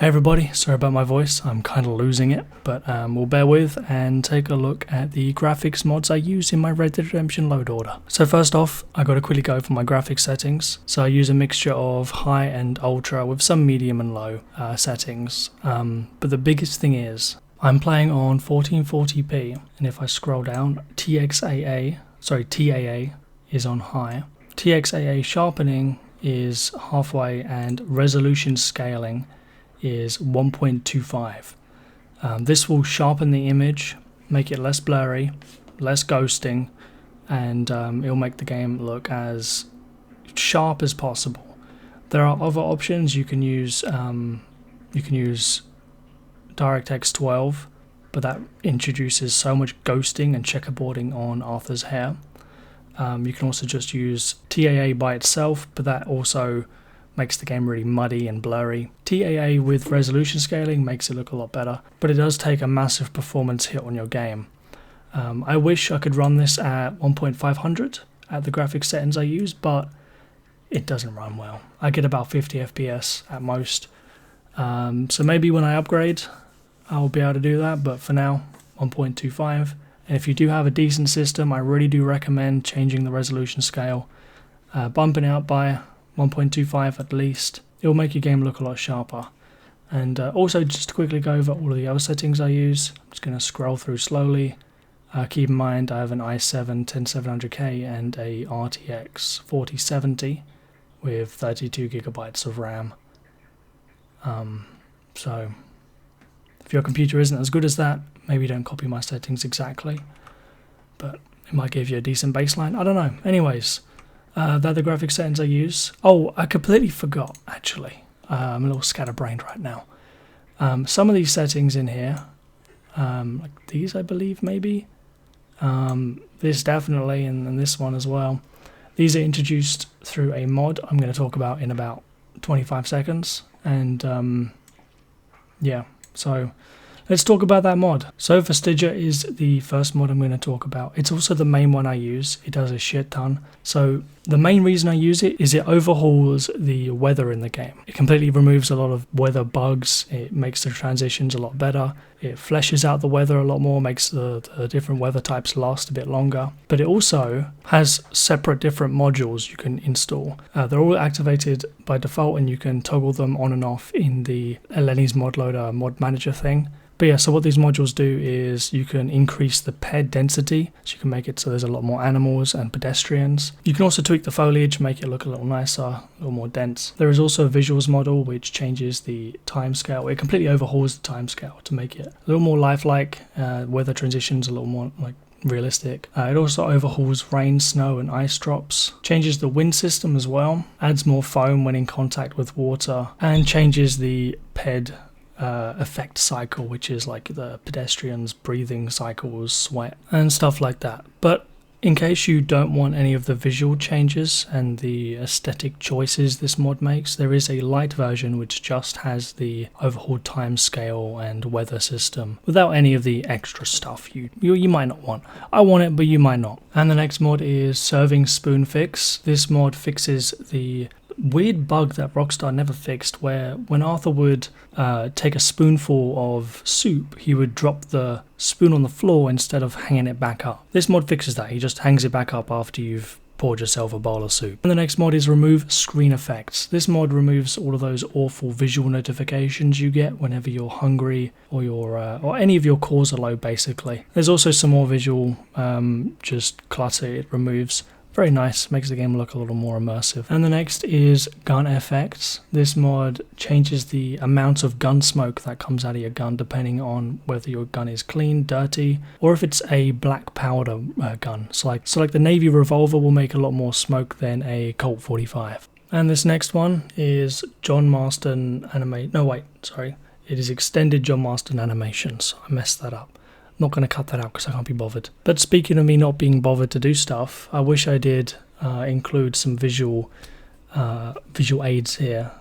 Hey everybody, sorry about my voice, I'm kind of losing it, but we'll bear with and take a look at the graphics mods I use in my Red Dead Redemption load order. So first off, I gotta quickly go for my graphics settings. So I use a mixture of high and ultra with some medium and low settings, but the biggest thing is, I'm playing on 1440p, and if I scroll down, TAA is on high. TXAA sharpening is halfway and resolution scaling is 1.25. This will sharpen the image, make it less blurry, less ghosting, and it'll make the game look as sharp as possible. There are other options. You can use DirectX 12, but that introduces so much ghosting and checkerboarding on Arthur's hair. You can also just use TAA by itself, but that also makes the game really muddy and blurry. TAA with resolution scaling makes it look a lot better, but it does take a massive performance hit on your game. I wish I could run this at 1.500 at the graphics settings I use, but it doesn't run well. I get about 50 FPS at most. So maybe when I upgrade, I'll be able to do that, but for now, 1.25. And if you do have a decent system, I really do recommend changing the resolution scale, bumping out by 1.25 at least. It will make your game look a lot sharper. And also, just to quickly go over all of the other settings I use, I'm just going to scroll through slowly. Keep in mind I have an i7 10700K and a RTX 4070 with 32 gigabytes of RAM. So if your computer isn't as good as that, maybe don't copy my settings exactly, but it might give you a decent baseline. I don't know. Anyways, they're the graphics settings I use. Oh, I completely forgot, actually. I'm a little scatterbrained right now. Some of these settings in here, like these I believe maybe, this definitely, and this one as well. These are introduced through a mod I'm going to talk about in about 25 seconds. And yeah, so let's talk about that mod. So VESTIGIA is the first mod I'm going to talk about. It's also the main one I use. It does a shit ton. So the main reason I use it is it overhauls the weather in the game. It completely removes a lot of weather bugs. It makes the transitions a lot better. It fleshes out the weather a lot more, makes the different weather types last a bit longer. But it also has separate different modules you can install. They're all activated by default, and you can toggle them on and off in the Lenny's mod loader mod manager thing. But yeah, so what these modules do is you can increase the ped density, so you can make it so there's a lot more animals and pedestrians. You can also tweak the foliage, make it look a little nicer, a little more dense. There is also a visuals model which changes the timescale. It completely overhauls the timescale to make it a little more lifelike, weather transitions a little more like realistic. It also overhauls rain, snow and ice drops, changes the wind system as well, adds more foam when in contact with water, and changes the ped effect cycle, which is like the pedestrians' breathing cycles, sweat and stuff like that. But in case you don't want any of the visual changes and the aesthetic choices this mod makes, there is a light version which just has the overhauled time scale and weather system without any of the extra stuff you might not want. I want it, but you might not. And the next mod is Serving Spoon Fix. This mod fixes the weird bug that Rockstar never fixed, where when Arthur would take a spoonful of soup, he would drop the spoon on the floor instead of hanging it back up. This mod fixes that. He just hangs it back up after you've poured yourself a bowl of soup. And the next mod is Remove Screen Effects. This mod removes all of those awful visual notifications you get whenever you're hungry or or any of your cores are low, basically. There's also some more visual just clutter it removes. Very nice, makes the game look a little more immersive. And the next is GUNFX. This mod changes the amount of gun smoke that comes out of your gun depending on whether your gun is clean, dirty, or if it's a black powder gun. So like the Navy revolver will make a lot more smoke than a Colt 45. And this next one is John Marston it is extended John Marston animations. I messed that up. Not going to cut that out because I can't be bothered. But speaking of me not being bothered to do stuff, I wish I did include some visual aids here.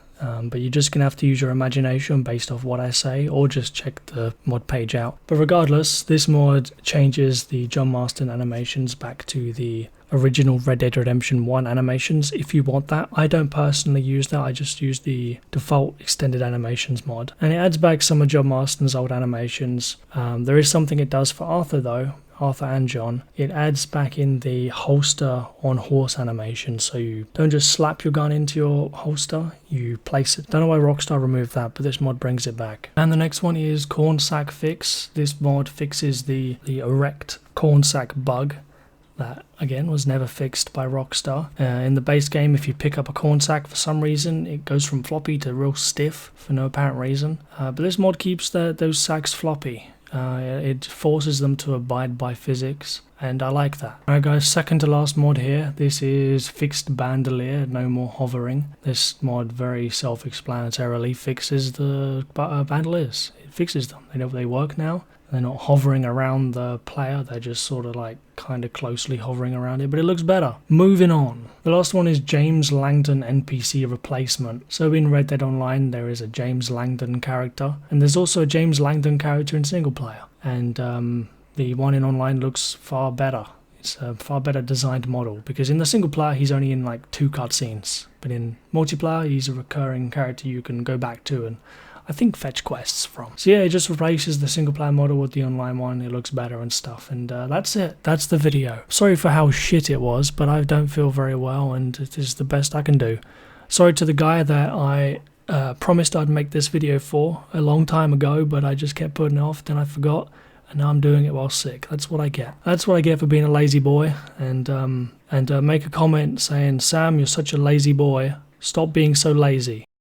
but you're just gonna have to use your imagination based off what I say, or just check the mod page out. But regardless, this mod changes the John Marston animations back to the original Red Dead Redemption 1 animations if you want that. I don't personally use that, I just use the default extended animations mod, and it adds back some of John Marston's old animations. There is something it does for Arthur though, Arthur and John. It adds back in the holster on horse animation, so you don't just slap your gun into your holster, you place it. Don't know why Rockstar removed that, but this mod brings it back. And the next one is corn sack fix. This mod fixes the erect corn sack bug that again was never fixed by Rockstar. In the base game, if you pick up a corn sack for some reason, it goes from floppy to real stiff for no apparent reason. But this mod keeps those sacks floppy. It forces them to abide by physics, and I like that. Alright guys, second to last mod here. This is fixed bandolier, no more hovering. This mod very self-explanatory fixes the bandoliers. It fixes them. They work now. They're not hovering around the player, they're just sort of like kind of closely hovering around it, but it looks better. Moving on. The last one is James Langton NPC replacement. So in Red Dead Online there is a James Langton character, and there's also a James Langton character in single player, and the one in online looks far better. It's a far better designed model, because in the single player he's only in like 2 cutscenes, but in multiplayer he's a recurring character you can go back to and I think fetch quests from. So yeah, it just replaces the single player model with the online one. It looks better and stuff, and that's it. That's the video. Sorry for how shit it was, but I don't feel very well and it is the best I can do. Sorry to the guy that I promised I'd make this video for a long time ago, but I just kept putting it off, then I forgot, and now I'm doing it while sick. That's what I get. That's what I get for being a lazy boy. And make a comment saying, Sam, you're such a lazy boy. Stop being so lazy.